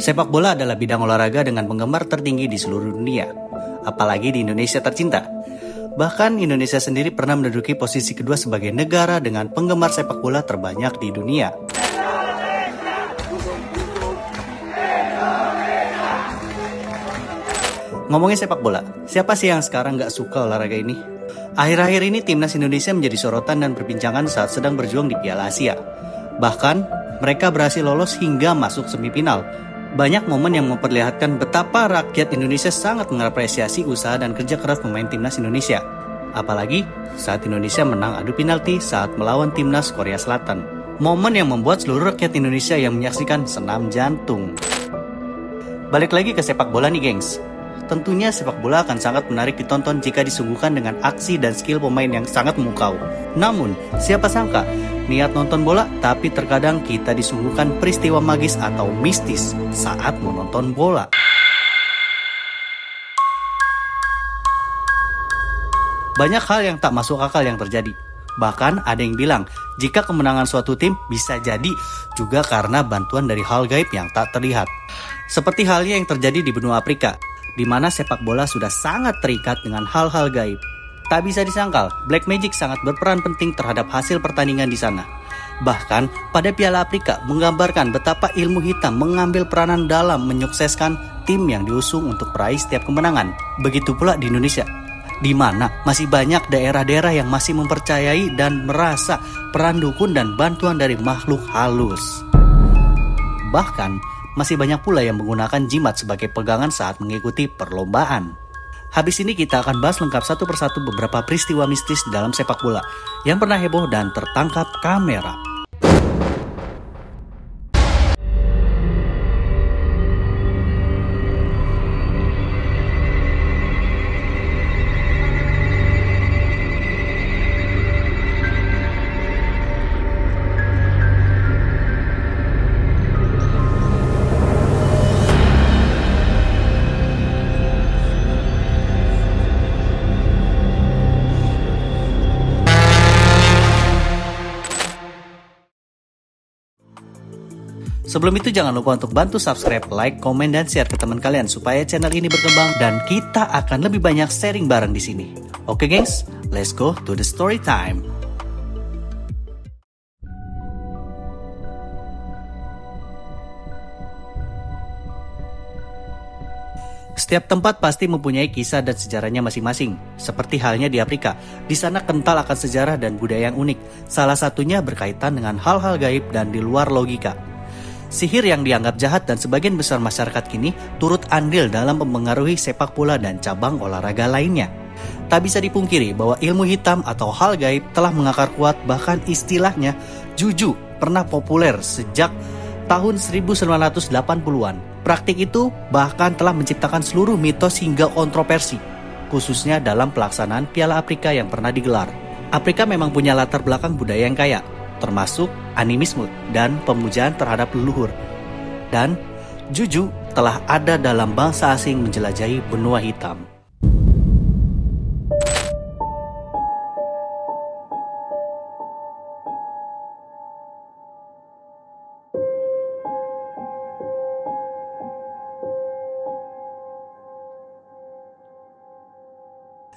Sepak bola adalah bidang olahraga dengan penggemar tertinggi di seluruh dunia, apalagi di Indonesia tercinta. Bahkan Indonesia sendiri pernah menduduki posisi kedua sebagai negara dengan penggemar sepak bola terbanyak di dunia. Ngomongin sepak bola, siapa sih yang sekarang gak suka olahraga ini? Akhir-akhir ini timnas Indonesia menjadi sorotan dan perbincangan saat sedang berjuang di Piala Asia. Bahkan, mereka berhasil lolos hingga masuk semifinal. Banyak momen yang memperlihatkan betapa rakyat Indonesia sangat mengapresiasi usaha dan kerja keras pemain timnas Indonesia. Apalagi saat Indonesia menang adu penalti saat melawan timnas Korea Selatan. Momen yang membuat seluruh rakyat Indonesia yang menyaksikan senam jantung. Balik lagi ke sepak bola nih gengs. Tentunya sepak bola akan sangat menarik ditonton jika disuguhkan dengan aksi dan skill pemain yang sangat memukau. Namun, siapa sangka, niat nonton bola tapi terkadang kita disuguhkan peristiwa magis atau mistis saat menonton bola. Banyak hal yang tak masuk akal yang terjadi. Bahkan ada yang bilang, jika kemenangan suatu tim bisa jadi juga karena bantuan dari hal gaib yang tak terlihat. Seperti halnya yang terjadi di benua Afrika, di mana sepak bola sudah sangat terikat dengan hal-hal gaib. Tak bisa disangkal, Black Magic sangat berperan penting terhadap hasil pertandingan di sana. Bahkan, pada Piala Afrika menggambarkan betapa ilmu hitam mengambil peranan dalam menyukseskan tim yang diusung untuk meraih setiap kemenangan. Begitu pula di Indonesia, di mana masih banyak daerah-daerah yang masih mempercayai dan merasa peran dukun dan bantuan dari makhluk halus. Bahkan, masih banyak pula yang menggunakan jimat sebagai pegangan saat mengikuti perlombaan. Habis ini kita akan bahas lengkap satu persatu beberapa peristiwa mistis dalam sepak bola yang pernah heboh dan tertangkap kamera. Sebelum itu jangan lupa untuk bantu subscribe, like, komen, dan share ke teman kalian supaya channel ini berkembang dan kita akan lebih banyak sharing bareng di sini. Oke gengs, let's go to the story time. Setiap tempat pasti mempunyai kisah dan sejarahnya masing-masing. Seperti halnya di Afrika, di sana kental akan sejarah dan budaya yang unik. Salah satunya berkaitan dengan hal-hal gaib dan di luar logika. Sihir yang dianggap jahat dan sebagian besar masyarakat kini turut andil dalam mempengaruhi sepak bola dan cabang olahraga lainnya. Tak bisa dipungkiri bahwa ilmu hitam atau hal gaib telah mengakar kuat, bahkan istilahnya juju pernah populer sejak tahun 1980-an. Praktik itu bahkan telah menciptakan seluruh mitos hingga kontroversi, khususnya dalam pelaksanaan Piala Afrika yang pernah digelar. Afrika memang punya latar belakang budaya yang kaya, termasuk animisme dan pemujaan terhadap leluhur. Dan juju telah ada dalam bangsa asing menjelajahi benua hitam.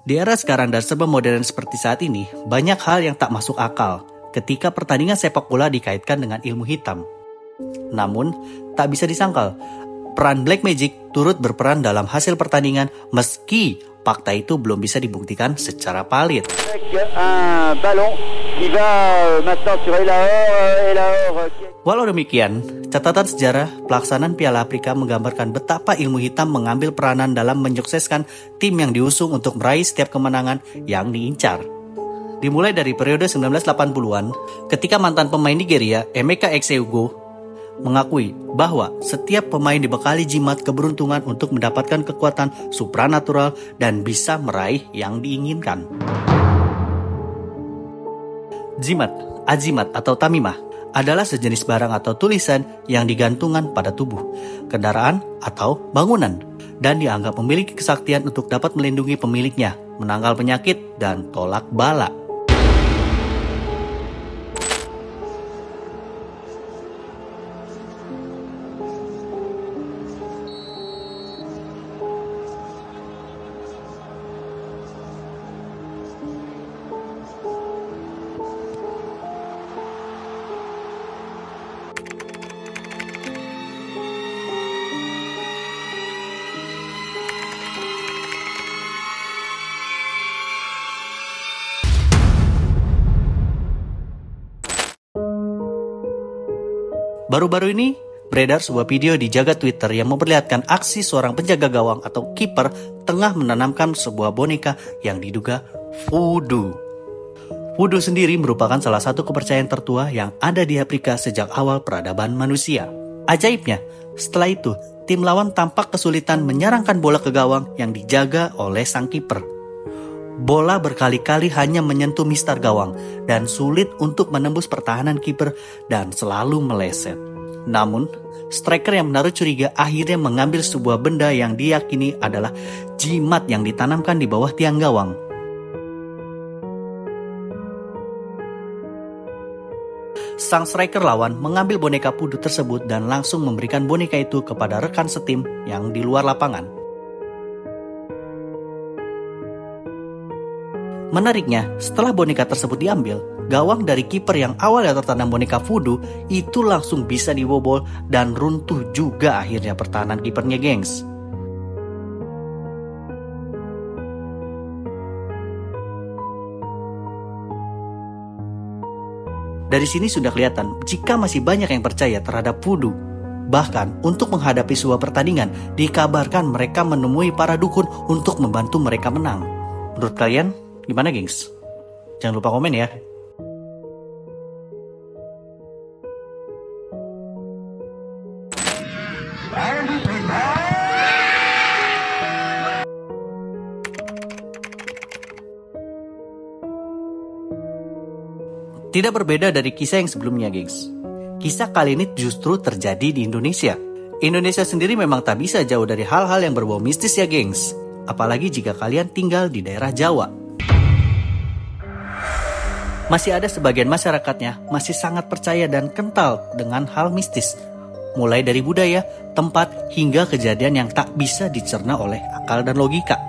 Di era sekarang dan serba modern seperti saat ini, banyak hal yang tak masuk akal ketika pertandingan sepak bola dikaitkan dengan ilmu hitam. Namun, tak bisa disangkal, peran Black Magic turut berperan dalam hasil pertandingan meski fakta itu belum bisa dibuktikan secara valid. Walau demikian, catatan sejarah pelaksanaan Piala Afrika menggambarkan betapa ilmu hitam mengambil peranan dalam menyukseskan tim yang diusung untuk meraih setiap kemenangan yang diincar. Dimulai dari periode 1980-an, ketika mantan pemain Nigeria, Emeka Exeugo, mengakui bahwa setiap pemain dibekali jimat keberuntungan untuk mendapatkan kekuatan supranatural dan bisa meraih yang diinginkan. Jimat, azimat atau tamimah adalah sejenis barang atau tulisan yang digantungan pada tubuh, kendaraan atau bangunan, dan dianggap memiliki kesaktian untuk dapat melindungi pemiliknya, menangkal penyakit, dan tolak bala. Baru-baru ini beredar sebuah video di jagat Twitter yang memperlihatkan aksi seorang penjaga gawang atau kiper tengah menanamkan sebuah boneka yang diduga voodoo. Voodoo sendiri merupakan salah satu kepercayaan tertua yang ada di Afrika sejak awal peradaban manusia. Ajaibnya, setelah itu tim lawan tampak kesulitan menyerangkan bola ke gawang yang dijaga oleh sang kiper. Bola berkali-kali hanya menyentuh mistar gawang dan sulit untuk menembus pertahanan kiper dan selalu meleset. Namun, striker yang menaruh curiga akhirnya mengambil sebuah benda yang diyakini adalah jimat yang ditanamkan di bawah tiang gawang. Sang striker lawan mengambil boneka voodoo tersebut dan langsung memberikan boneka itu kepada rekan setim yang di luar lapangan. Menariknya, setelah boneka tersebut diambil, gawang dari kiper yang awalnya tertanam boneka voodoo itu langsung bisa dibobol dan runtuh juga akhirnya pertahanan kipernya, gengs. Dari sini sudah kelihatan jika masih banyak yang percaya terhadap voodoo. Bahkan untuk menghadapi sebuah pertandingan, dikabarkan mereka menemui para dukun untuk membantu mereka menang. Menurut kalian, gimana, gengs? Jangan lupa komen ya. Tidak berbeda dari kisah yang sebelumnya, gengs. Kisah kali ini justru terjadi di Indonesia. Indonesia sendiri memang tak bisa jauh dari hal-hal yang berbau mistis ya, gengs. Apalagi jika kalian tinggal di daerah Jawa. Masih ada sebagian masyarakatnya masih sangat percaya dan kental dengan hal mistis. Mulai dari budaya, tempat, hingga kejadian yang tak bisa dicerna oleh akal dan logika.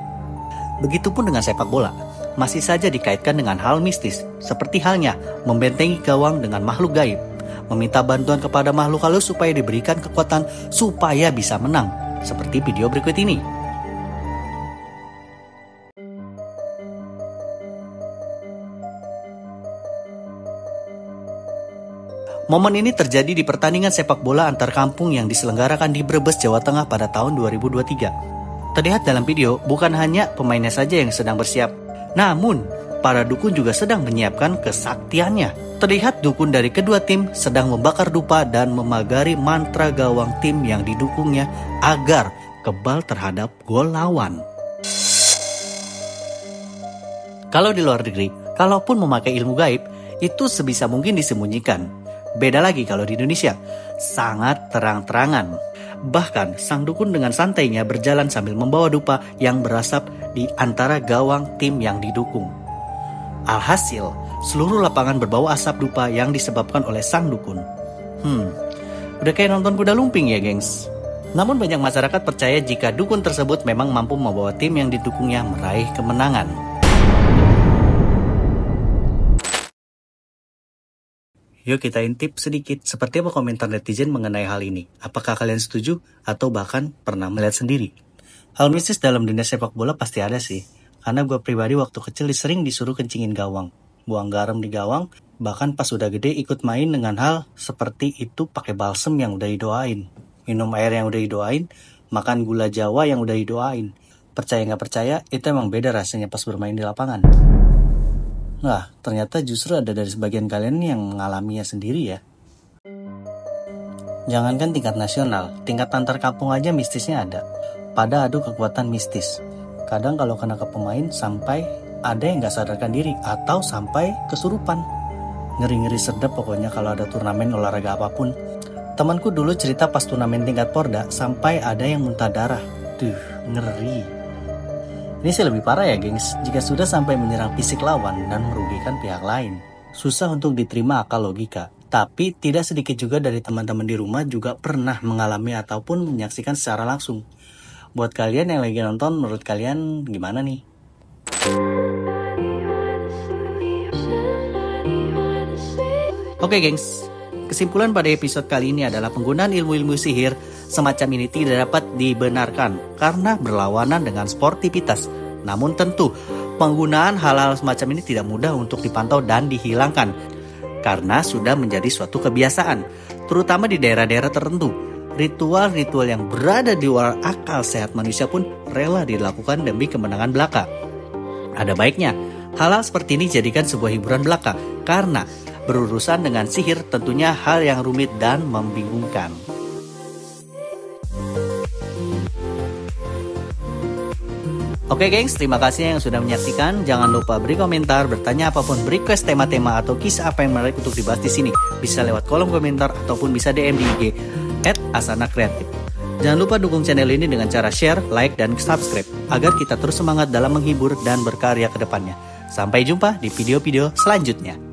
Begitupun dengan sepak bola. Masih saja dikaitkan dengan hal mistis, seperti halnya membentengi gawang dengan makhluk gaib, meminta bantuan kepada makhluk halus supaya diberikan kekuatan supaya bisa menang, seperti video berikut ini. Momen ini terjadi di pertandingan sepak bola antar kampung yang diselenggarakan di Brebes, Jawa Tengah pada tahun 2023. Terlihat dalam video, bukan hanya pemainnya saja yang sedang bersiap, namun para dukun juga sedang menyiapkan kesaktiannya. Terlihat dukun dari kedua tim sedang membakar dupa dan memagari mantra gawang tim yang didukungnya agar kebal terhadap gol lawan. Kalau di luar negeri, kalaupun memakai ilmu gaib, itu sebisa mungkin disembunyikan. Beda lagi kalau di Indonesia, sangat terang-terangan. Bahkan sang dukun dengan santainya berjalan sambil membawa dupa yang berasap di antara gawang tim yang didukung. Alhasil, seluruh lapangan berbau asap dupa yang disebabkan oleh sang dukun. Udah kayak nonton kuda lumping ya, gengs. Namun banyak masyarakat percaya jika dukun tersebut memang mampu membawa tim yang didukungnya meraih kemenangan. Yuk kita intip sedikit seperti apa komentar netizen mengenai hal ini. Apakah kalian setuju atau bahkan pernah melihat sendiri? Hal mistis dalam dunia sepak bola pasti ada sih. Karena gue pribadi waktu kecil sering disuruh kencingin gawang, buang garam di gawang, bahkan pas udah gede ikut main dengan hal seperti itu pakai balsem yang udah didoain, minum air yang udah didoain, makan gula Jawa yang udah didoain. Percaya nggak percaya, itu emang beda rasanya pas bermain di lapangan. Nah, ternyata justru ada dari sebagian kalian yang mengalaminya sendiri ya. Jangankan tingkat nasional, tingkat antar kampung aja mistisnya ada. Pada adu kekuatan mistis. Kadang kalau kena ke pemain sampai ada yang gak sadarkan diri atau sampai kesurupan. Ngeri-ngeri sedap pokoknya kalau ada turnamen olahraga apapun. Temanku dulu cerita pas turnamen tingkat Porda sampai ada yang muntah darah. Duh, ngeri. Ini sih lebih parah ya, gengs, jika sudah sampai menyerang fisik lawan dan merugikan pihak lain. Susah untuk diterima akal logika. Tapi tidak sedikit juga dari teman-teman di rumah juga pernah mengalami ataupun menyaksikan secara langsung. Buat kalian yang lagi nonton, menurut kalian gimana nih? Oke, gengs. Kesimpulan pada episode kali ini adalah penggunaan ilmu-ilmu sihir semacam ini tidak dapat dibenarkan karena berlawanan dengan sportivitas. Namun tentu, penggunaan hal-hal semacam ini tidak mudah untuk dipantau dan dihilangkan. karena sudah menjadi suatu kebiasaan, terutama di daerah-daerah tertentu. Ritual-ritual yang berada di luar akal sehat manusia pun rela dilakukan demi kemenangan belaka. Ada baiknya, hal-hal seperti ini jadikan sebuah hiburan belaka, karena berurusan dengan sihir tentunya hal yang rumit dan membingungkan. Oke gengs, terima kasih yang sudah menyaksikan. Jangan lupa beri komentar, bertanya apapun, request tema-tema atau kisah apa yang menarik untuk dibahas di sini. Bisa lewat kolom komentar ataupun bisa DM di IG @asanakreatif. Jangan lupa dukung channel ini dengan cara share, like, dan subscribe agar kita terus semangat dalam menghibur dan berkarya ke depannya. Sampai jumpa di video-video selanjutnya.